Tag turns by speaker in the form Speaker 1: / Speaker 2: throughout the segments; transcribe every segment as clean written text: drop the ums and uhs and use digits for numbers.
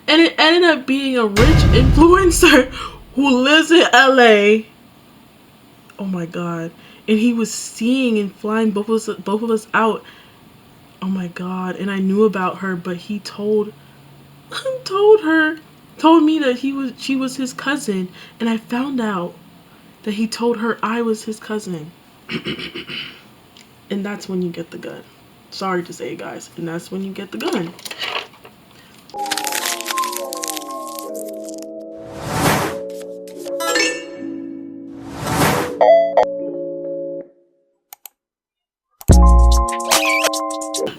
Speaker 1: And it ended up being a rich influencer who lives in LA. Oh my god. And he was seeing and flying both of us out. Oh my god. And I knew about her, but he told me that she was his cousin, and I found out that he told her I was his cousin. And that's when you get the gun. Sorry to say, guys. And that's when you get the gun.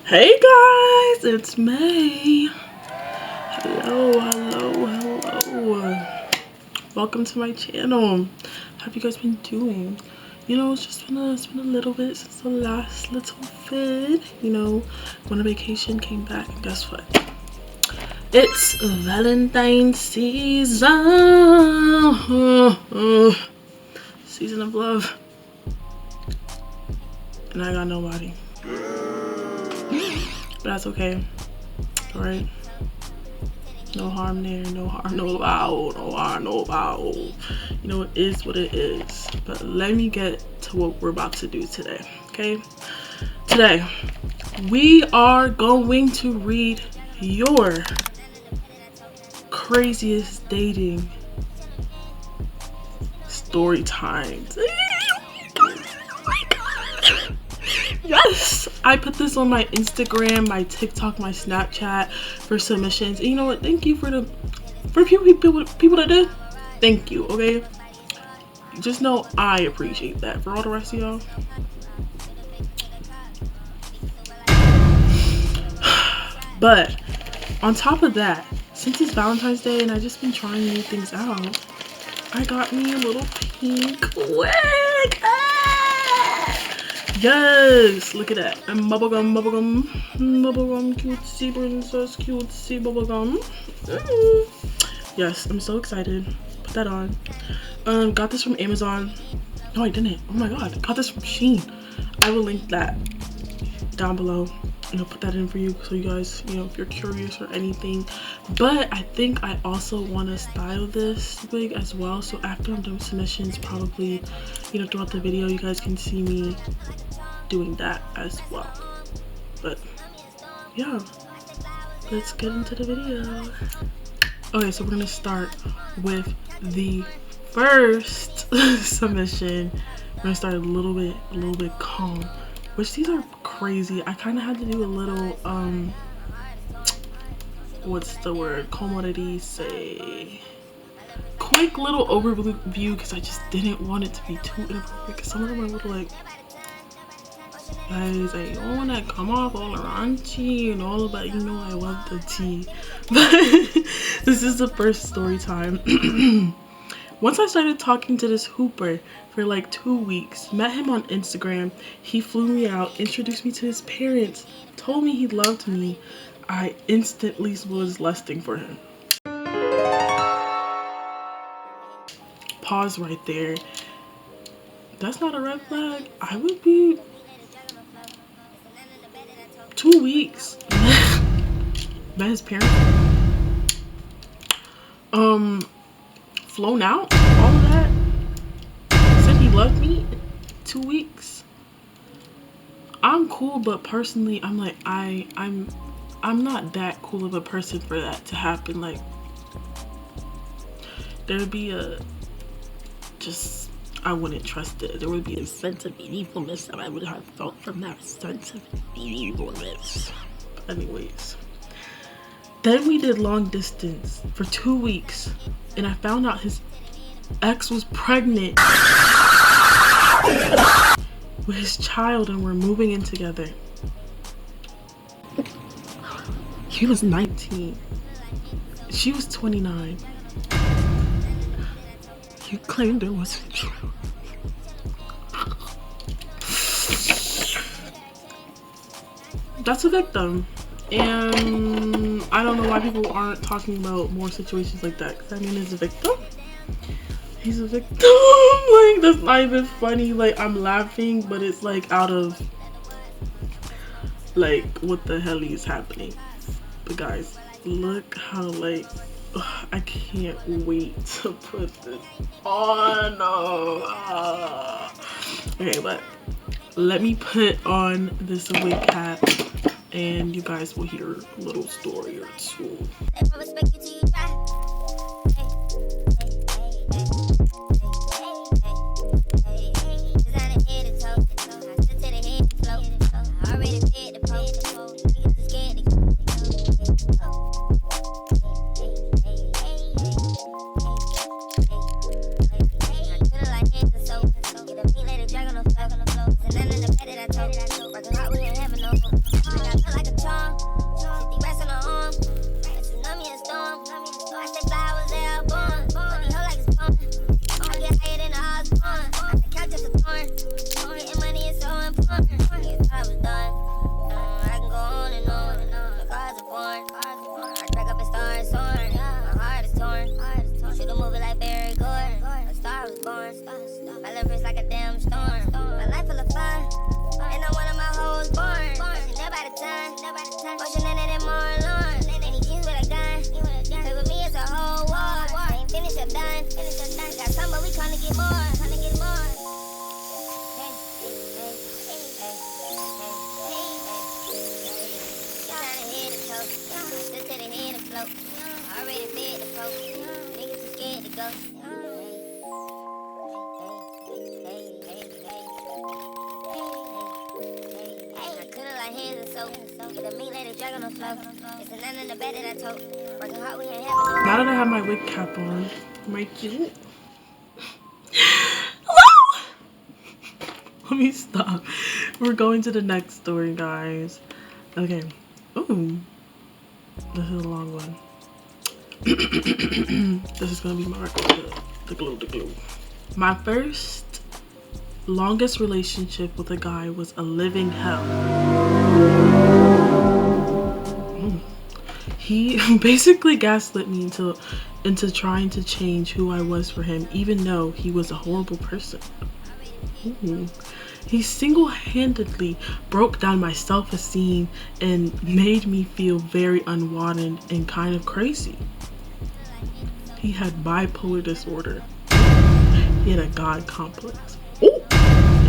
Speaker 1: Hey guys, it's May. Hello. Welcome to my channel. How have you guys been doing? You know, it's been a little bit since the last little vid. You know, went on vacation, came back, and guess what? It's Valentine's season. Season of love. And I got nobody. But that's okay. Alright? No harm there, no harm, no foul, no harm, no foul. You know, it is what it is. But let me get to what we're about to do today, okay? Today, we are going to read your craziest dating story times. Yes, I put this on my Instagram, my TikTok, my Snapchat for submissions. And you know what? Thank you for people that did. Thank you. Okay, just know I appreciate that. For all the rest of y'all, but on top of that, since it's Valentine's Day and I just been trying new things out, I got me a little pink wig. Yes, look at that. And bubblegum, cutesy princess, cutesy bubblegum. Yes, I'm so excited. Put that on. Got this from Amazon. No, I didn't. Oh my god, got this from Shein. I will link that down below. And I'll put that in for you so you guys, you know, if you're curious or anything. But I think I also want to style this wig as well. So after I'm done with submissions, probably, you know, throughout the video, you guys can see me doing that as well. But yeah, let's get into the video. Okay, so we're gonna start with the first submission. We're gonna start a little bit calm, which these are crazy. I kind of had to do a little what's the word, commodity say, quick little overview, because I just didn't want it to be too inappropriate, because some of them are a little like, guys, I don't want to come off all raunchy and all, but you know I love the tea. But this is the first story time. Once I started talking to this hooper for like 2 weeks, met him on Instagram, he flew me out, introduced me to his parents, told me he loved me. I instantly was lusting for him. Pause right there. That's not a red flag. I would be 2 weeks. Met his parents. Flown out, all of that. Said he loved me. 2 weeks. I'm cool, but personally, I'm like, I'm not that cool of a person for that to happen. Like, there'd be I wouldn't trust it. There would be a sense of meaningfulness that I would have felt from that sense of meaningfulness. Anyways, then we did long distance for 2 weeks, and I found out his ex was pregnant with his child, and we're moving in together. He was 19. She was 29. He claimed it wasn't true. That's a victim. And I don't know why people aren't talking about more situations like that. Because I mean, he's a victim. He's a victim. Like, that's not even funny. Like, I'm laughing, but it's like out of, like, what the hell is happening. But guys, look how like I can't wait to put this on. Okay, but let me put on this wig cap and you guys will hear a little story or two. Now that I have my wig cap on, my cute. Hello! Let me stop. We're going to the next story, guys. Okay. Ooh. This is a long one. This is gonna be my record. The glue. My first longest relationship with a guy was a living hell. He basically gaslit me into trying to change who I was for him, even though he was a horrible person. Ooh. He single-handedly broke down my self-esteem and made me feel very unwanted and kind of crazy. He had bipolar disorder. He had a God complex. Ooh.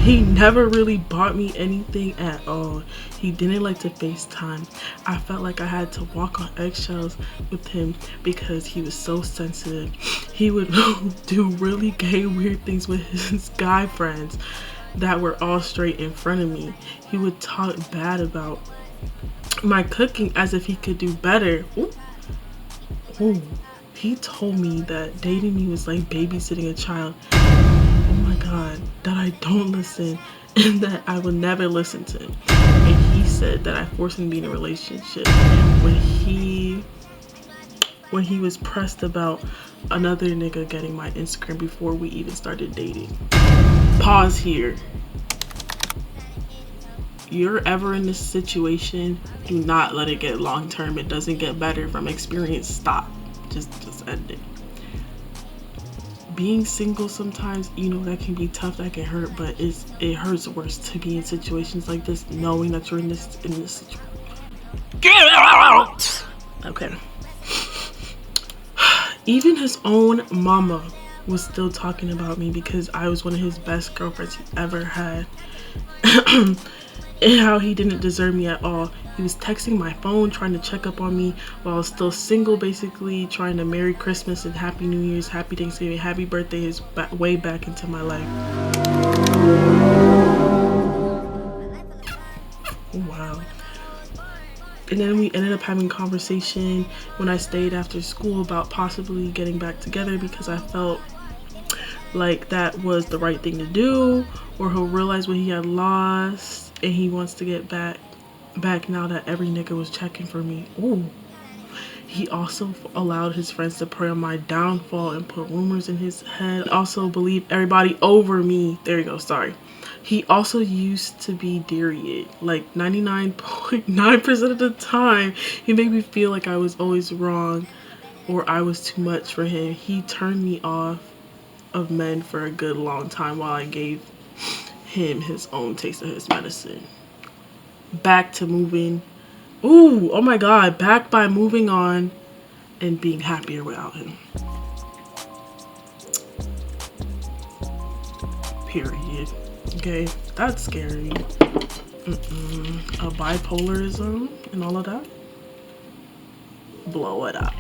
Speaker 1: He never really bought me anything at all. He didn't like to FaceTime. I felt like I had to walk on eggshells with him because he was so sensitive. He would do really gay, weird things with his guy friends that were all straight in front of me. He would talk bad about my cooking as if he could do better. Ooh. Ooh. He told me that dating me was like babysitting a child. Oh my God, that I don't listen and that I would never listen to him. And he said that I forced him to be in a relationship when he was pressed about another nigga getting my Instagram before we even started dating. Pause here. You're ever in this situation, do not let it get long term. It doesn't get better from experience. Stop. Just end it. Being single sometimes, you know, that can be tough, that can hurt, but it hurts worse to be in situations like this, knowing that you're in this situation. Get out! Okay. Even his own mama was still talking about me because I was one of his best girlfriends he ever had. And how he didn't deserve me at all. He was texting my phone, trying to check up on me while I was still single, basically trying to Merry Christmas and Happy New Year's, Happy Thanksgiving, Happy Birthday his way back into my life. Wow. And then we ended up having a conversation when I stayed after school about possibly getting back together because I felt like that was the right thing to do, or he'll realize what he had lost and he wants to get back now that every nigga was checking for me. Ooh. He also allowed his friends to prey on my downfall and put rumors in his head. Also believe everybody over me. There you go, sorry. He also used to be Darius. Like 99.9% of the time, he made me feel like I was always wrong or I was too much for him. He turned me off of men for a good long time while I gave him his own taste of his medicine. Back to moving Ooh, oh my god, back by moving on and being happier without him. Period. Okay, that's scary. A bipolarism and all of that. Blow it up.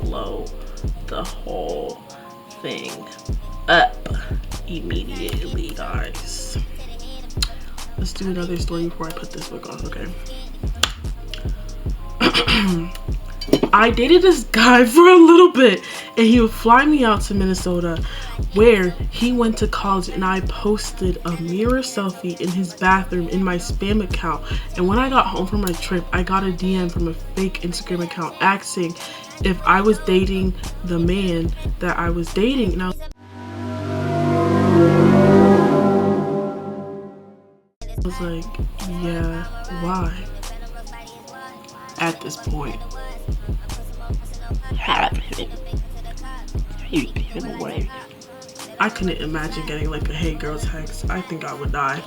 Speaker 1: Blow the whole thing up immediately, guys. Let's do another story before I put this book on, okay? I dated this guy for a little bit and he would fly me out to Minnesota where he went to college, and I posted a mirror selfie in his bathroom in my spam account. And when I got home from my trip, I got a DM from a fake Instagram account asking if I was dating the man that I was dating. And I was like, yeah, why? At this point, I couldn't imagine getting like a hey girl text. I think I would die.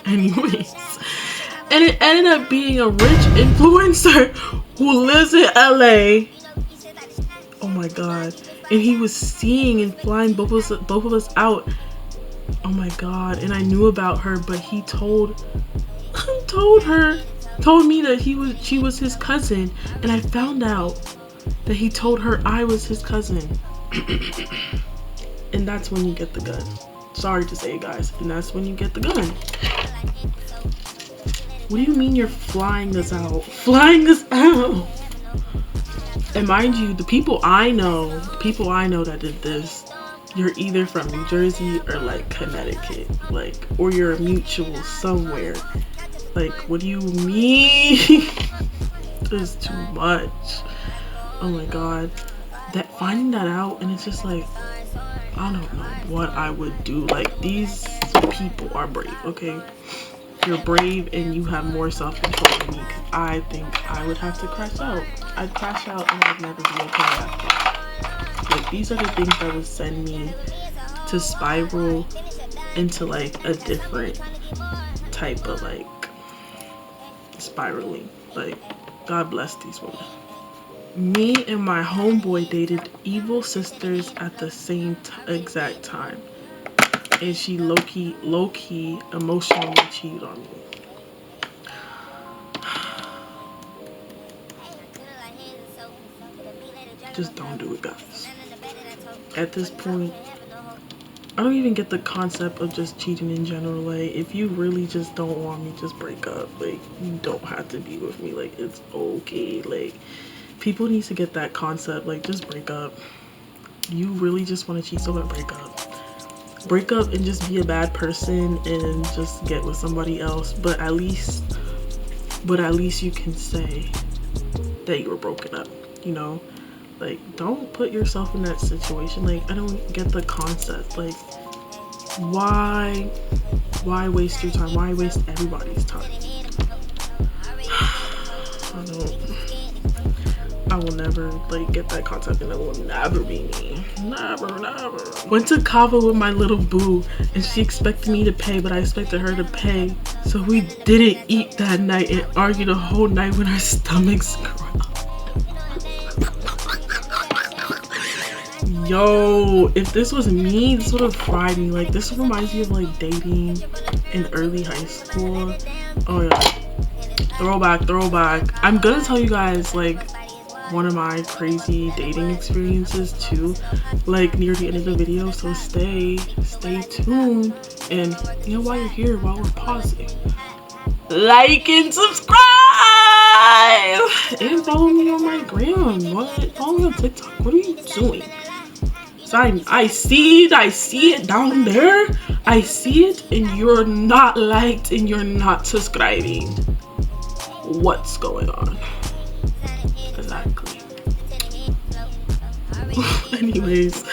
Speaker 1: Anyways, and it ended up being a rich influencer who lives in LA. Oh my god. And he was seeing and flying both of us out. Oh my god. And I knew about her, but he told me that she was his cousin, and I found out that he told her I was his cousin. And that's when you get the gun. Sorry to say, guys, and that's when you get the gun. What do you mean you're flying us out? Flying us out. And mind you, the people I know that did this, you're either from New Jersey or like Connecticut, like, or you're a mutual somewhere. Like, what do you mean? It's too much. Oh my god. That finding that out, and it's just like, I don't know what I would do. Like, these people are brave, okay? You're brave and you have more self-control than me. I think I would have to crash out. I'd crash out and I'd never be okay after. Like, these are the things that would send me to spiral into like a different type of like spiraling. Like, God bless these women. Me and my homeboy dated evil sisters at the same exact time, and she low-key emotionally cheated on me. Just don't do it, guys. At this point, I don't even get the concept of just cheating in general. Like, if you really just don't want me, just break up. Like, you don't have to be with me. Like, it's okay. Like, people need to get that concept. Like, just break up. You really just want to cheat, so break up. Break up and just be a bad person and just get with somebody else. But at least you can say that you were broken up, you know? Like, don't put yourself in that situation. Like, I don't get the concept. Like, why waste your time? Why waste everybody's time? I will never like get that concept, and it will never be me. Never. Went to Kava with my little boo, and she expected me to pay, but I expected her to pay. So we didn't eat that night and argued the whole night when our stomachs growled. Yo, if this was me, this would have fried me. Like, this reminds me of like dating in early high school. Oh yeah, throwback. I'm gonna tell you guys like one of my crazy dating experiences too, like near the end of the video, so stay tuned. And you know, while you're here, while we're pausing, like and subscribe and follow me on my gram. What? Follow me on TikTok. What are you doing? So I see it down there. I see it, and you're not liked and you're not subscribing. What's going on? Exactly. Anyways,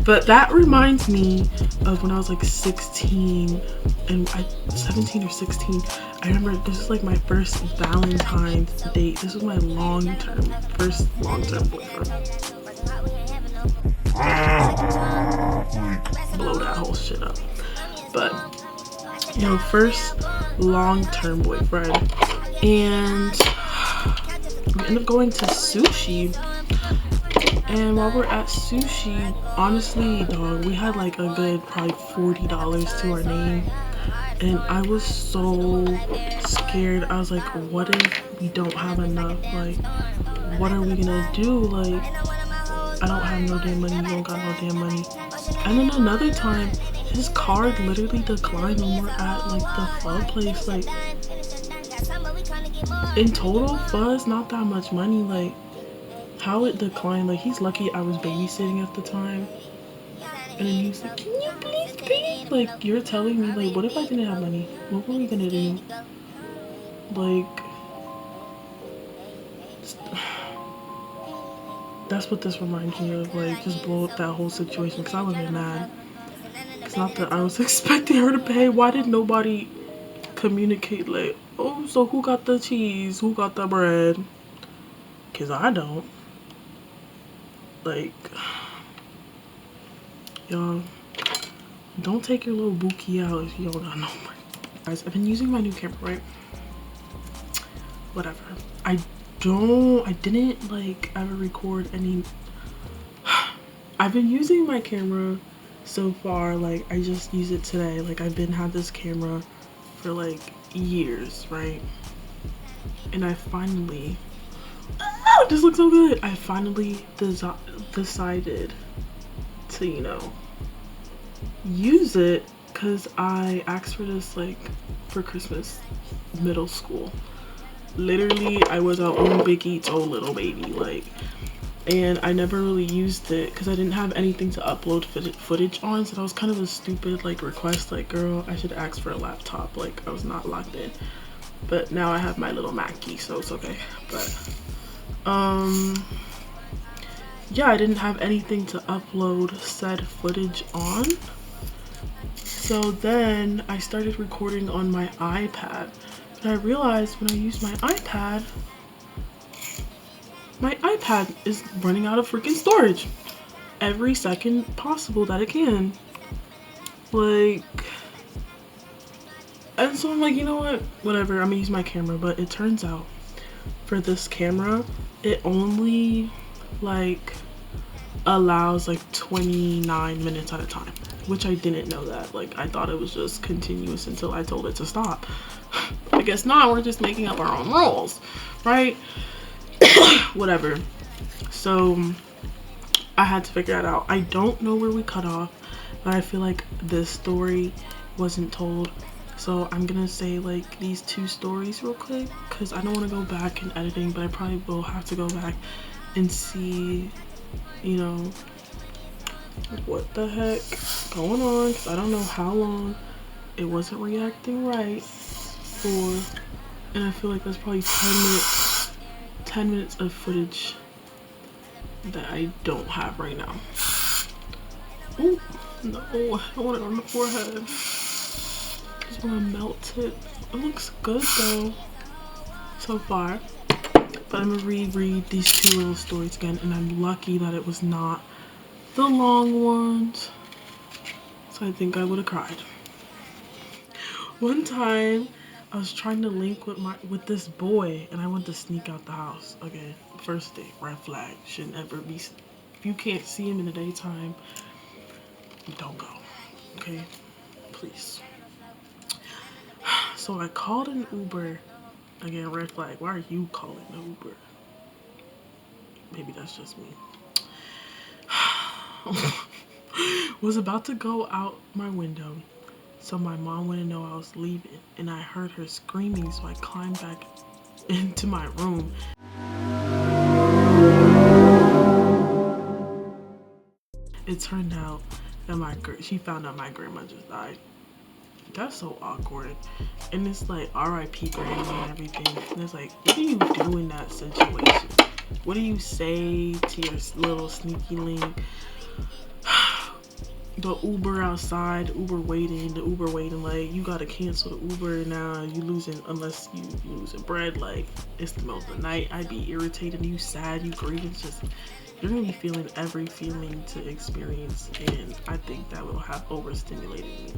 Speaker 1: but that reminds me of when I was like 16 and 17 or 16. I remember this is like my first Valentine's date. This was my first long-term boyfriend. Blow that whole shit up. But, you know, first long-term boyfriend. and we ended up going to sushi. And while we're at sushi, honestly, dog, we had like a good probably $40 to our name. And I was so scared. I was like, what if we don't have enough? Like, what are we gonna do? Like, I don't have no damn money. You don't got no damn money. And then another time, his card literally declined when we're at like the pho place. Like, in total, pho is not that much money. Like, how it declined? Like, he's lucky I was babysitting at the time. And then he's like, can you please pay? Like, you're telling me, like, what if I didn't have money? What were we gonna do? Like, that's what this reminds me of. Like, just blow up that whole situation, because I would have been mad. It's not that I was expecting her to pay. Why did nobody communicate, like, oh, so who got the cheese? Who got the bread? Because I don't. Like, y'all, don't take your little bookie out if you don't got no money. Guys, I've been using my new camera, right? Whatever. I didn't like ever record any. I've been using my camera so far, like I just use it today. Like I've been had this camera for like years, right? And I finally, oh, this looks so good. I finally decided to, you know, use it because I asked for this like for Christmas, middle school. Literally, I was our own big eats old little baby, like, and I never really used it because I didn't have anything to upload footage on. So that was kind of a stupid like request, like, girl, I should ask for a laptop. Like, I was not locked in, but now I have my little Mackie, so it's okay. But yeah, I didn't have anything to upload said footage on. So then I started recording on my iPad. But I realized when I use my iPad is running out of freaking storage every second possible that it can. Like, and so I'm like, you know what? Whatever, I'm gonna use my camera. But it turns out for this camera, it only like allows like 29 minutes at a time, which I didn't know that. Like, I thought it was just continuous until I told it to stop. I guess not. We're just making up our own rules, right? Whatever. So I had to figure that out. I don't know where we cut off, but I feel like this story wasn't told. So I'm gonna say like these two stories real quick because I don't want to go back in editing, but I probably will have to go back and see, you know, what the heck going on, because I don't know how long it wasn't reacting right for, and I feel like that's probably 10 minutes of footage that I don't have right now. Oh no, I don't want it on the forehead. I just want to melt it. It looks good though so far. But I'm gonna reread these two little stories again, and I'm lucky that it was not the long ones, so I think I would have cried. One time I was trying to link with this boy, and I went to sneak out the house. Okay, first date, red flag. Should never be. If you can't see him in the daytime, don't go. Okay, please. So I called an Uber. Again, red flag. Why are you calling an Uber? Maybe that's just me. Was about to go out my window, so my mom wouldn't know I was leaving, and I heard her screaming, so I climbed back into my room. It turned out that she found out my grandma just died. That's so awkward. And it's like RIP granny and everything. And it's like, what do you do in that situation? What do you say to your little sneaky link? The Uber outside, the Uber waiting, like, you gotta cancel the Uber now. You losing, unless you losing bread. Like, it's the middle of the night. I'd be irritated. You sad, you grieving. Just, you're gonna be feeling every feeling to experience, and I think that will have overstimulated you.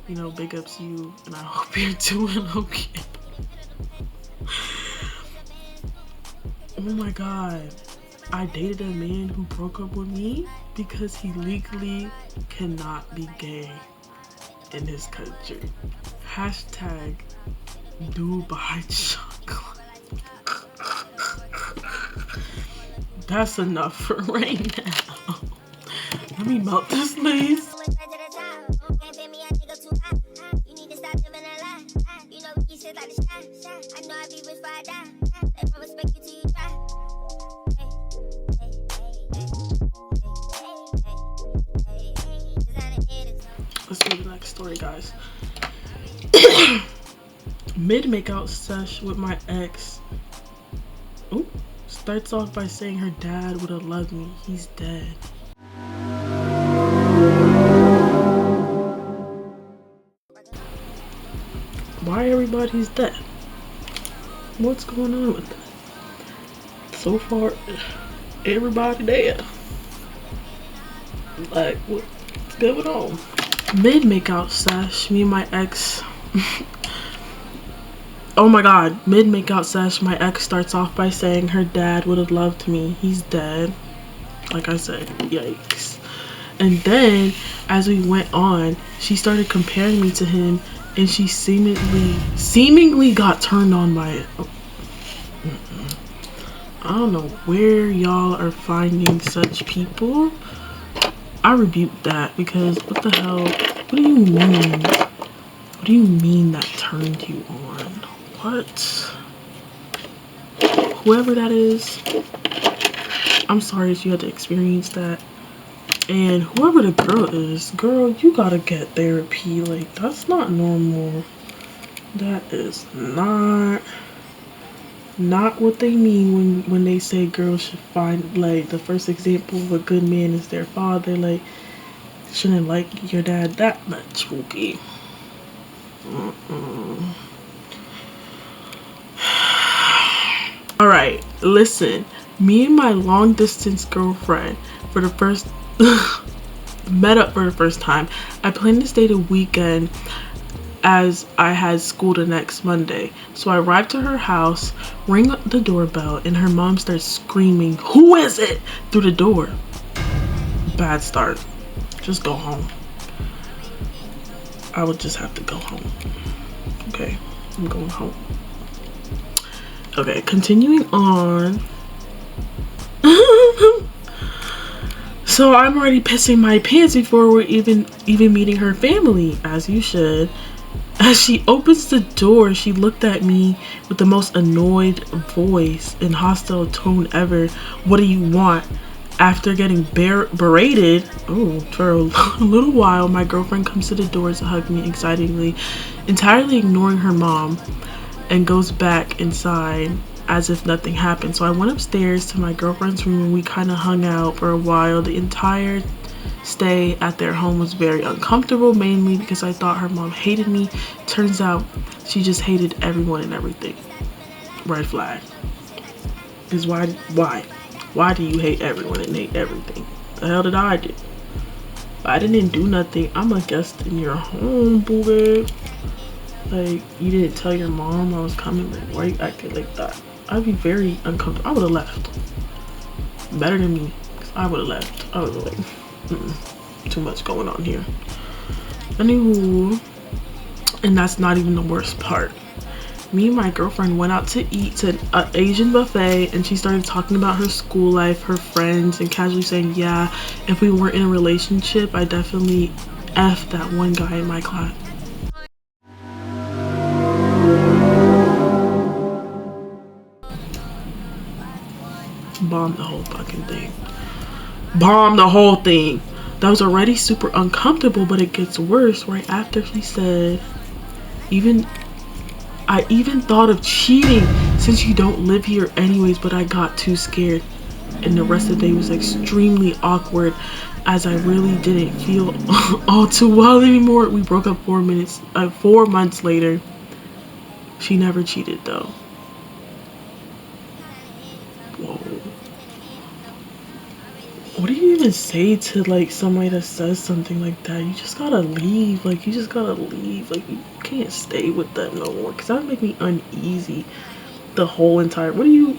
Speaker 1: You know, big ups you, and I hope you're doing okay. Oh my god. I dated a man who broke up with me because he legally cannot be gay in his country. Hashtag Dubai chocolate. That's enough for right now. Let me melt this lace. Let's do the next story, guys. Mid makeout sesh with my ex. Ooh, starts off by saying her dad would have loved me. He's dead. Why everybody's dead? What's going on with that? So far, everybody dead. Like, what's going on? Mid makeout sesh, me and my ex. Oh my god, mid makeout sesh, my ex starts off by saying her dad would have loved me. He's dead. Like I said, yikes. And then, as we went on, she started comparing me to him, and she seemingly got turned on by it. I don't know where y'all are finding such people. I rebuke that, because what the hell? What do you mean? What do you mean that turned you on? What? Whoever that is, I'm sorry that you had to experience that. And whoever the girl is, girl, you gotta get therapy. Like, that's not normal. That is not what they mean when they say girls should find, like, the first example of a good man is their father. Like, shouldn't like your dad that much, Spooky. Alright, listen. Me and my long distance girlfriend met up for the first time. I planned to stay the weekend as I had school the next Monday. So I arrived to her house, ring the doorbell, and her mom starts screaming, "Who is it?" through the door. Bad start. Just go home. I would just have to go home. Okay, I'm going home. Okay, continuing on. So I'm already pissing my pants before we're even meeting her family, as you should. As she opens the door, she looked at me with the most annoyed voice and hostile tone ever. "What do you want?" After getting berated for a little while, my girlfriend comes to the door to hug me excitedly, entirely ignoring her mom, and goes back inside as if nothing happened. So I went upstairs to my girlfriend's room and we kind of hung out for a while. The entire stay at their home was very uncomfortable, mainly because I thought her mom hated me. Turns out she just hated everyone and everything. Red flag. Is why do you hate everyone and hate everything? The hell did I do? I didn't do nothing. I'm a guest in your home, boo babe. Like, you didn't tell your mom I was coming. Like, why you acting like that? I'd be very uncomfortable. I would have left. Better than me, because I would have left. I was like, too much going on here. Anywho, and that's not even the worst part. Me and my girlfriend went out to eat to an Asian buffet, and she started talking about her school life, her friends, and casually saying, yeah, if we weren't in a relationship, I definitely F that one guy in my class. Bomb the whole fucking thing. Bomb the whole thing. That was already super uncomfortable, but it gets worse right after she said, I even thought of cheating since you don't live here anyways, but I got too scared. And the rest of the day was extremely awkward as I really didn't feel all too well anymore. We broke up 4 months later. She never cheated though. Whoa. What do you even say to like somebody that says something like that? You just gotta leave. Like, you just gotta leave. Like, you can't stay with them no more, because that would make me uneasy. The whole entire, what do you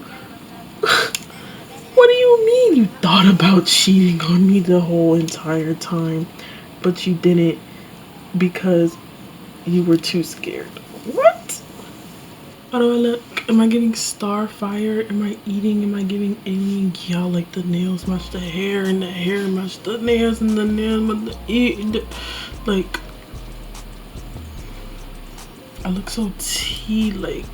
Speaker 1: what do you mean you thought about cheating on me the whole entire time, but you didn't because you were too scared? What? How do I look? Am I giving star fire? Am I eating? Am I giving any? Y'all, like the nails match the hair and the hair match the nails and the nails match the eat. Like, I look so tea like.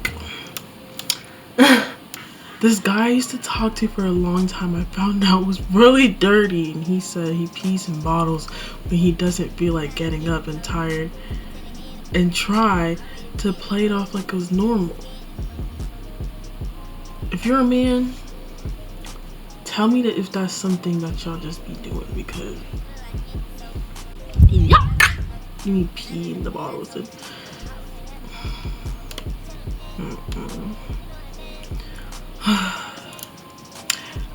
Speaker 1: This guy I used to talk to for a long time, I found out was really dirty, and he said he pees in bottles when he doesn't feel like getting up and tired, and try to play it off like it was normal. If you're a man, tell me that if that's something that y'all just be doing, because yuck, you need pee in the bottles and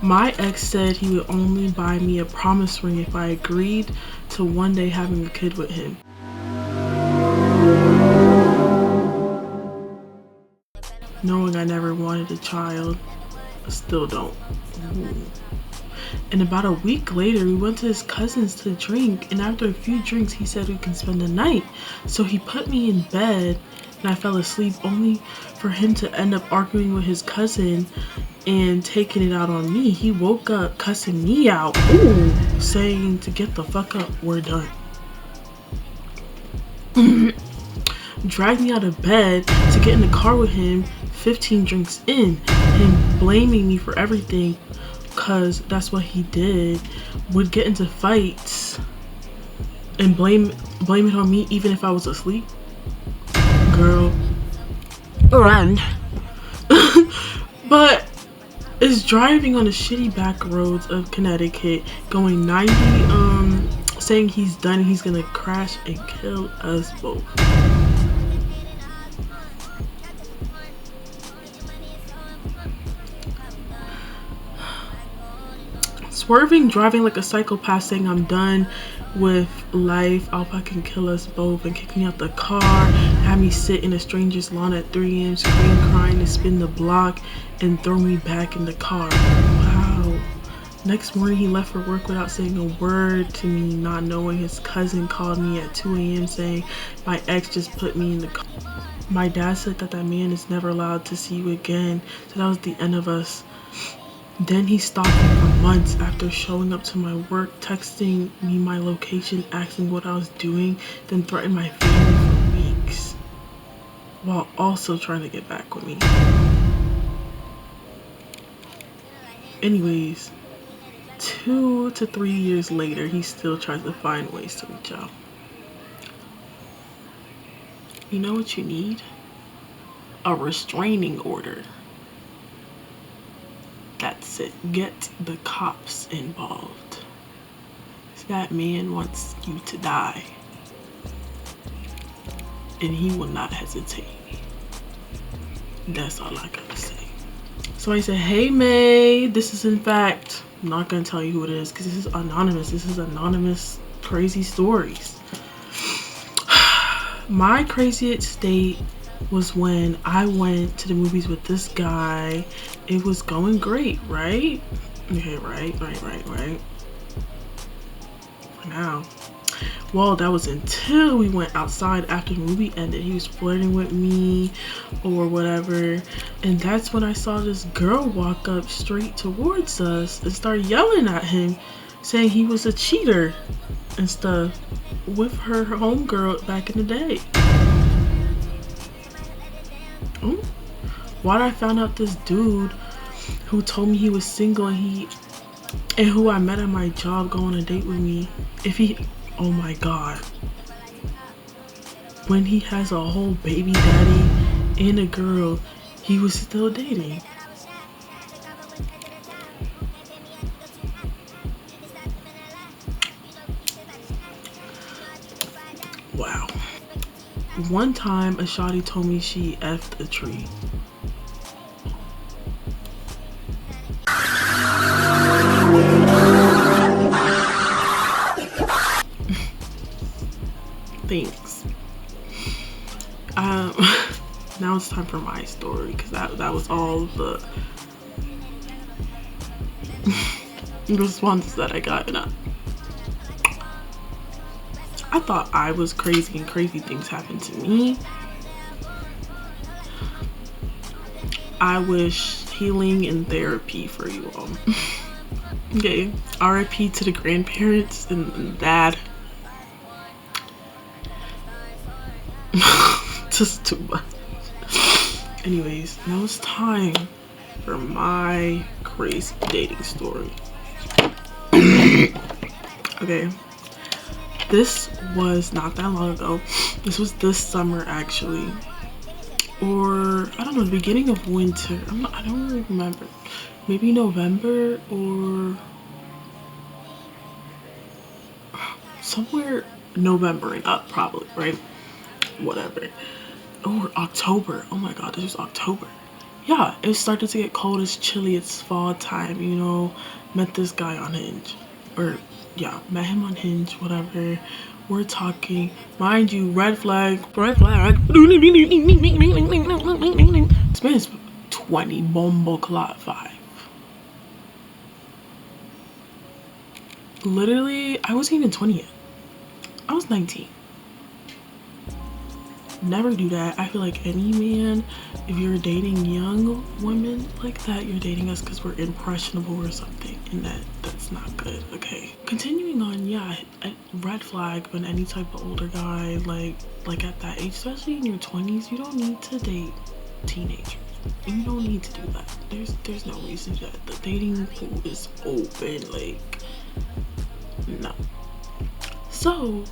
Speaker 1: my ex said he would only buy me a promise ring if I agreed to one day having a kid with him. Knowing I never wanted a child, I still don't. Ooh. And about a week later, we went to his cousin's to drink, and after a few drinks, he said we can spend the night. So he put me in bed, and I fell asleep, only for him to end up arguing with his cousin and taking it out on me. He woke up cussing me out, ooh, saying to get the fuck up, we're done. Dragged me out of bed to get in the car with him 15 drinks in, him blaming me for everything because that's what he did. Would get into fights and blame it on me even if I was asleep. Girl, run. But is driving on the shitty back roads of Connecticut going 90, saying he's done and he's gonna crash and kill us both. Swerving, driving like a psychopath, saying I'm done with life, I'll fucking kill us both, and kick me out the car, have me sit in a stranger's lawn at 3 a.m, scream, crying, and spin the block and throw me back in the car. Wow. Next morning he left for work without saying a word to me, not knowing his cousin called me at 2 a.m. saying my ex just put me in the car. My dad said that man is never allowed to see you again, so that was the end of us. Then he stalked me for months after showing up to my work, texting me my location, asking what I was doing, then threatened my family for weeks, while also trying to get back with me. Anyways, 2 to 3 years later, he still tries to find ways to reach out. You know what you need? A restraining order. That's it. Get the cops involved. That man wants you to die, and he will not hesitate. That's all I gotta say. So I said, hey May, this is in fact, I'm not gonna tell you who it is because this is anonymous. This is anonymous crazy stories. My craziest date was when I went to the movies with this guy. It was going great, right? Okay, right. For now. Well, that was until we went outside after the movie ended. He was flirting with me or whatever. And that's when I saw this girl walk up straight towards us and start yelling at him, saying he was a cheater and stuff with her homegirl back in the day. Why'd I found out this dude who told me he was single and who I met at my job go on a date with me, oh my god, when he has a whole baby daddy and a girl he was still dating. Wow. One time a shawty told me she effed a tree. Thanks. Now it's time for my story, because that was all the responses that I got. And I thought I was crazy and crazy things happened to me. I wish healing and therapy for you all. Okay, RIP to the grandparents and dad. Just too much. Anyways, now it's time for my crazy dating story. Okay, this was not that long ago. This was this summer, actually, or I don't know, the beginning of winter. I don't really remember. Maybe November or somewhere Novembering up, probably, right? Whatever. Or October. Oh my god, this was October. Yeah, it started to get cold. It's chilly. It's fall time, you know. Met this guy on Hinge. Or, yeah, met him on Hinge, whatever. We're talking. Mind you, red flag. Red flag. This man is 20. Bombo clot 5. Literally, I wasn't even 20 yet. I was 19. Never do that. I feel like any man, if you're dating young women like that, you're dating us because we're impressionable or something, and that's not good. Okay, continuing on. Yeah, a red flag when any type of older guy, like at that age, especially in your 20s, you don't need to date teenagers. You don't need to do that. There's no reason that the dating pool is open. Like, no. So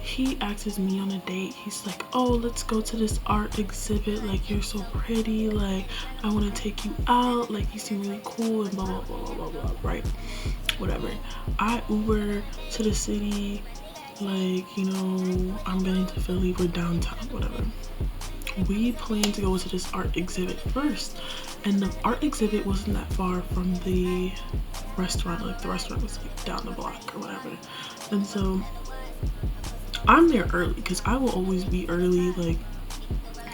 Speaker 1: he asks me on a date. He's like, oh, let's go to this art exhibit, like, you're so pretty, like, I want to take you out, like, you seem really cool, and blah blah blah blah blah, right? Whatever. I Uber to the city, like, you know, I'm getting to Philly, we're downtown, whatever. We planned to go to this art exhibit first, and the art exhibit wasn't that far from the restaurant. Like, the restaurant was like down the block or whatever. And so I'm there early because I will always be early. Like,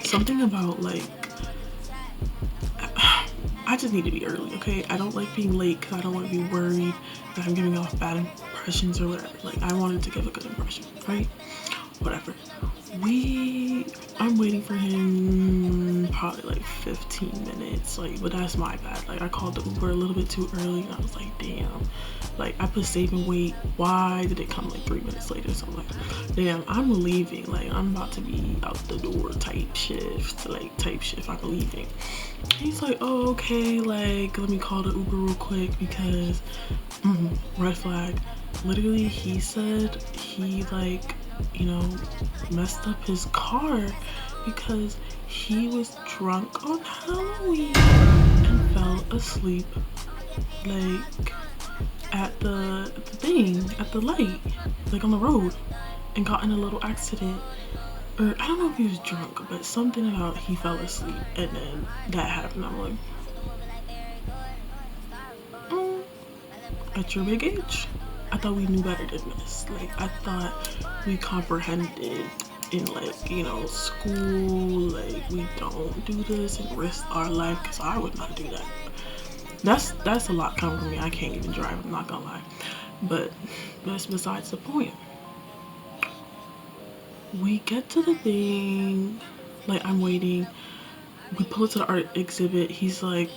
Speaker 1: something about, like, I just need to be early, okay? I don't like being late because I don't want to be worried that I'm giving off bad impressions or whatever. Like, I wanted to give a good impression, right? Whatever. I'm waiting for him probably like 15 minutes, like, but that's my bad. Like, I called the Uber a little bit too early and I was like, damn, like, I put save and wait, why did it come like 3 minutes later? So I'm like, damn, I'm leaving, like, I'm about to be out the door type shift, I'm leaving. And he's like, oh, okay, like, let me call the Uber real quick because red flag. Literally, he said he, like, you know, messed up his car because he was drunk on Halloween and fell asleep, like, at the light, like, on the road, and got in a little accident. Or I don't know if he was drunk, but something about he fell asleep and then that happened. I'm like, at your big age, I thought we knew better than this. Like, I thought we comprehended in, like, you know, school, like, we don't do this and risk our life, because I would not do that. That's a lot coming from me. I can't even drive, I'm not gonna lie. But that's besides the point. We get to the thing, like, I'm waiting. We pull up to the art exhibit. He's like,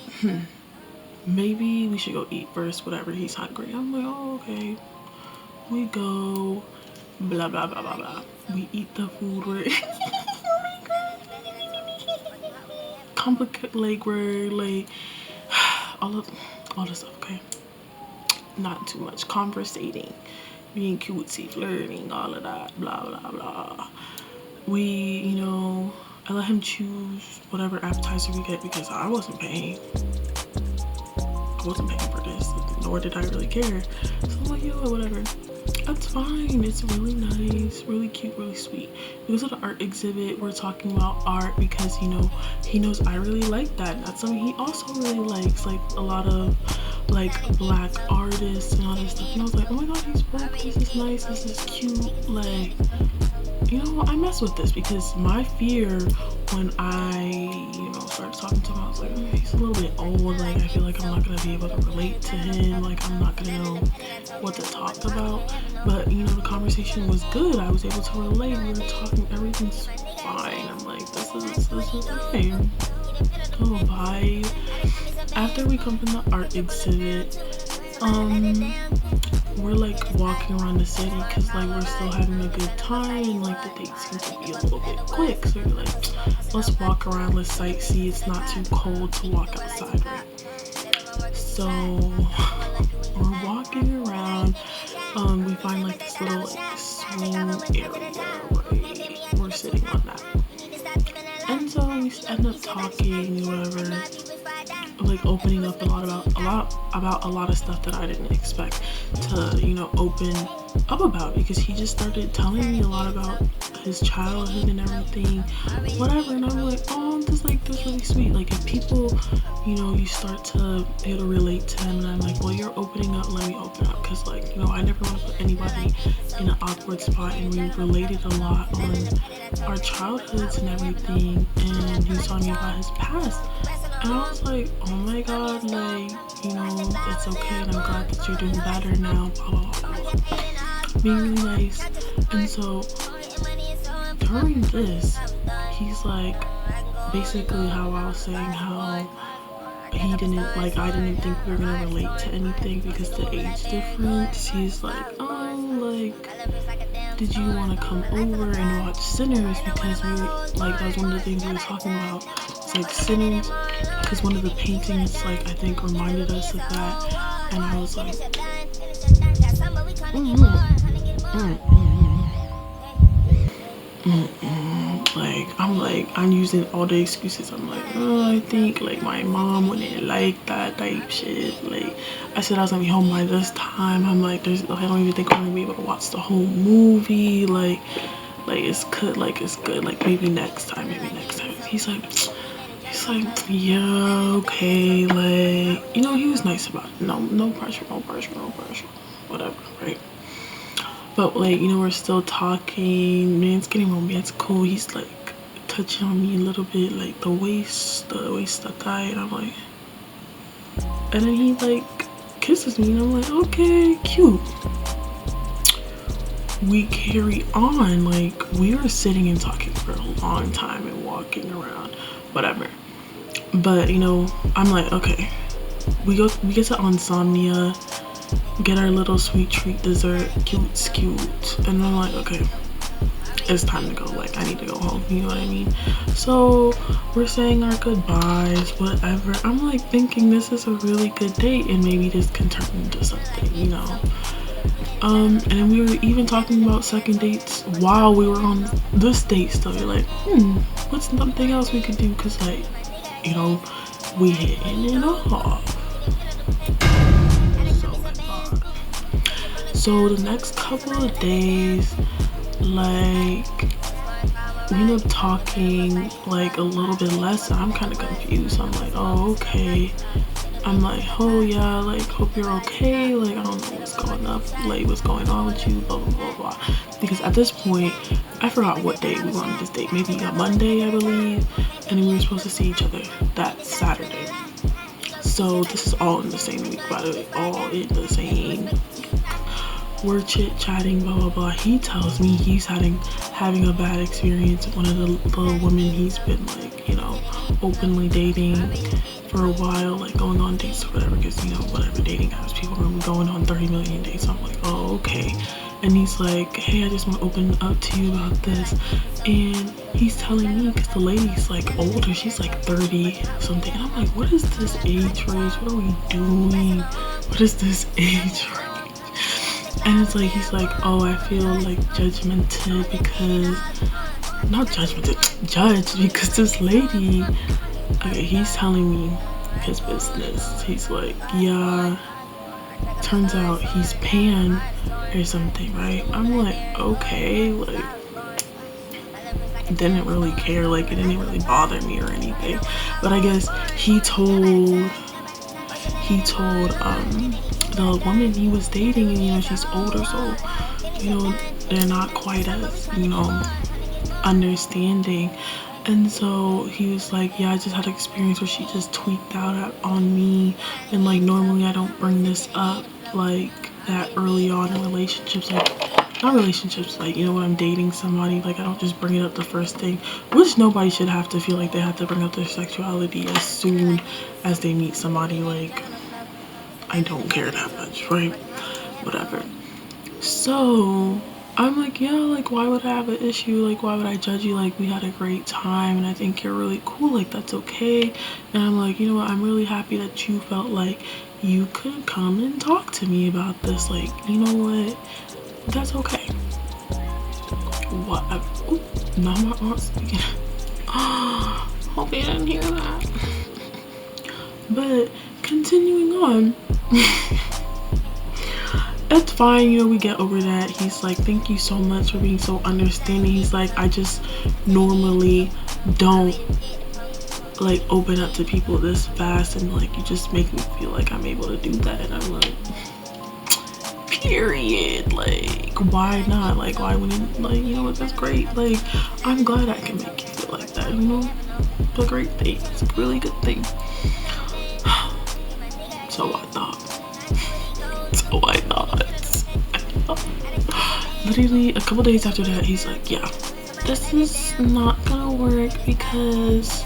Speaker 1: maybe we should go eat first, whatever. He's hungry. I'm like, oh, okay. We go, blah blah blah blah blah. We eat the food. We're complicated, like, we're like all the stuff. Okay, not too much conversating, being cutesy, flirting, all of that, blah blah blah. We, you know, I let him choose whatever appetizer we get because I wasn't paying. I wasn't paying for this, nor did I really care. So I'm like, yo, whatever. That's fine. It's really nice, really cute, really sweet. We go to the art exhibit. We're talking about art because, you know, he knows I really like that. That's something he also really likes, like a lot of, like, black artists and all that stuff. And I was like, oh my god, he's broke. This is nice. This is cute. Like, you know, I mess with this because my fear when I, you know, started talking to him, I was like, he's a little bit old. Like, I feel like I'm not gonna be able to relate to him. Like, I'm not gonna know what to talk about. But, you know, the conversation was good. I was able to relate. We were talking. Everything's fine. I'm like, this is okay. Oh, bye. After we come from the art exhibit, we're like walking around the city because like we're still having a good time and like the date seems to be a little bit quick, so we're like, let's walk around, let's sightsee. It's not too cold to walk outside, right? So we're walking around, we find like this little like swing area, right? We're sitting on that, and so we end up talking, whatever, like opening up a lot about a lot of stuff that I didn't expect to, you know, open up about, because he just started telling me a lot about his childhood and everything, whatever. And I'm like, oh, this really sweet. Like, if people, you know, you start to be able to relate to him, and I'm like, well, you're opening up, let me open up, because like, you know, I never want to put anybody in an awkward spot, and we related a lot on our childhoods and everything. And he was telling me about his past, and I was like, oh my god, like, you know, it's okay, and I'm glad that you're doing better now, blah blah blah, being really nice. And so during this, he's like, basically how I was saying how he didn't, like, I didn't think we were gonna relate to anything because the age difference. He's like, oh, like, did you want to come over and watch Sinners, because we were like, that was one of the things we were talking about. It's like Sinners, because one of the paintings, like, I think reminded us of that. And I was like, like, I'm using all the excuses. I'm like, oh, I think like my mom wouldn't like that type shit. Like, I said I was gonna be home by this time. I'm like, I don't even think I'm gonna be able to watch the whole movie. Like it's good. Like, it's good. Like, maybe next time. He's like, yeah, okay. Like, you know, he was nice about it. No pressure, whatever, right? But like, you know, we're still talking. Man's getting romantic. Cool. He's like touching on me a little bit, like the waist guy, and I'm like, and then he like kisses me, and I'm like, okay, cute. We carry on. Like, we were sitting and talking for a long time and walking around, whatever. But you know, I'm like, okay, we get to Insomnia, get our little sweet treat dessert, cute, and I'm like, okay, it's time to go. Like, I need to go home, you know what I mean? So we're saying our goodbyes, whatever. I'm like thinking this is a really good date, and maybe this can turn into something, you know. And we were even talking about second dates while we were on this date still. You're like, what's something else we could do? Because like, you know, we hitting it off. So the next couple of days, like, we end up talking like a little bit less, and I'm kind of confused. I'm like, oh, okay. I'm like, oh yeah, like, hope you're okay. Like, I don't know what's going on with you, blah blah blah. Because at this point, I forgot what day we were on this date. Maybe a Monday, I believe, and then we were supposed to see each other that Saturday. So this is all in the same week, by the way, all in the same. We're chit-chatting, blah blah blah. He tells me he's having a bad experience with one of the women he's been, like, you know, openly dating for a while, like going on dates or whatever, because, you know, whatever, dating apps, people are going on 30 million dates. I'm like, oh, okay. And he's like, hey, I just want to open up to you about this. And he's telling me, because the lady's like older, she's like 30 something, and I'm like, what is this age range? What are we doing? What is this age range? And it's like, he's like, oh, I feel like judged because this lady, okay, he's telling me his business. He's like, yeah, turns out he's pan or something, right? I'm like, okay, like, didn't really care, like, it didn't really bother me or anything. But I guess he told the woman he was dating, and, you know, she's older, so, you know, they're not quite as, you know, understanding. And so he was like, yeah, I just had an experience where she just tweaked out on me, and like normally I don't bring this up like that early on in relationships, like not relationships, like, you know, when I'm dating somebody, like I don't just bring it up the first thing, which nobody should have to feel like they have to bring up their sexuality as soon as they meet somebody. Like, I don't care that much, right? Whatever. So I'm like, yeah, like why would I have an issue? Like why would I judge you? Like we had a great time and I think you're really cool, like that's okay. And I'm like, you know what, I'm really happy that you felt like you could come and talk to me about this. Like, you know what, that's okay. What? Ooh, now my aunt's speaking. Hope you didn't hear that. But continuing on. It's fine, you know, we get over that. He's like, thank you so much for being so understanding. He's like, I just normally don't like open up to people this fast, and like you just make me feel like I'm able to do that. And I'm like, period. Like, why not? Like, why wouldn't, like, you know what, that's great. Like, I'm glad I can make you feel like that, you know? It's a great thing. It's a really good thing. So I thought. So I thought. Literally a couple days after that, he's like, yeah, this is not gonna work because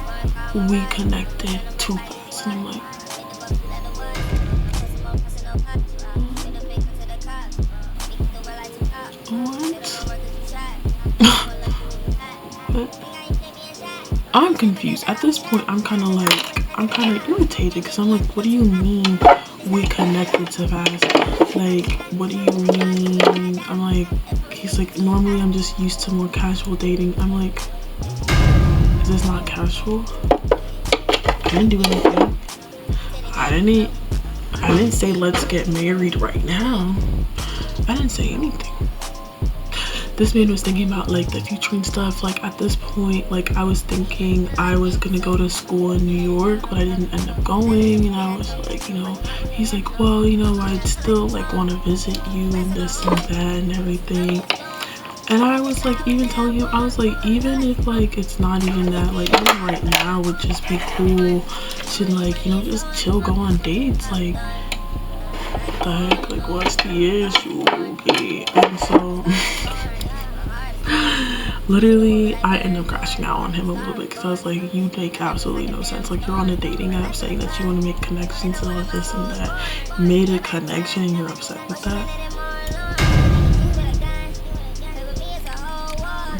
Speaker 1: we connected too fast. And I'm like, what? But I'm confused. At this point, I'm kind of irritated because I'm like, what do you mean we connected too fast? Like, what do you mean? I'm like, he's like, normally I'm just used to more casual dating. I'm like, is this not casual? I didn't do anything. I didn't say let's get married right now. I didn't say anything. This man was thinking about like the future and stuff. Like at this point, like I was thinking I was gonna go to school in New York, but I didn't end up going. And I was like, you know, he's like, well, you know, I'd still like want to visit you and this and that and everything. And I was like, even telling him, I was like, even if like it's not even that, like even right now would just be cool to like, you know, just chill, go on dates. Like, what the heck, like what's the issue? Okay. And so literally I ended up crashing out on him a little bit because I was like, you make absolutely no sense. Like, you're on a dating app saying that you want to make connections and all this and that. Made a connection and you're upset with that?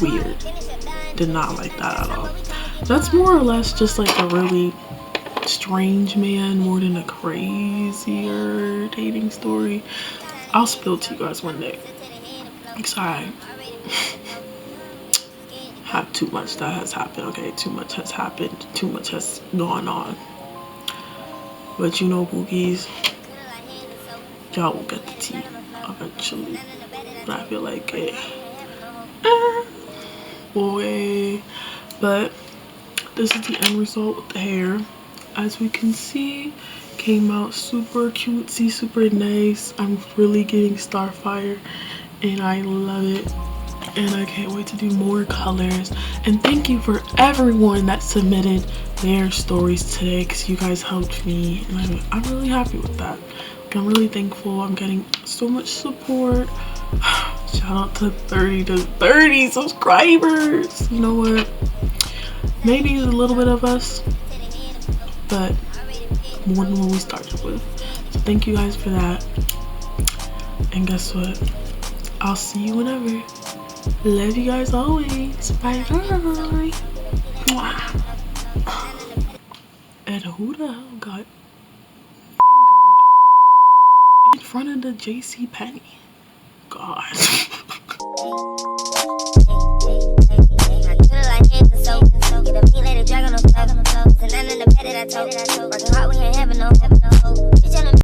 Speaker 1: Weird. Did not like that at all. That's more or less just like a really strange man more than a crazier dating story. I'll spill to you guys one day because I have too much that has happened. Okay, too much has happened, too much has gone on. But you know, boogies, y'all will get the tea eventually. But I feel like it. Boy. But this is the end result with the hair. As we can see, came out super cutesy, super nice. I'm really getting Starfire and I love it. And I can't wait to do more colors. And thank you for everyone that submitted their stories today because you guys helped me. And I'm really happy with that. I'm really thankful. I'm getting so much support. Shout out to 30 subscribers. You know what? Maybe a little bit of us, but more than what we started with. So thank you guys for that. And guess what? I'll see you whenever. Love you guys always. Bye bye. And who the hell got fingered in front of the JC Penney? God.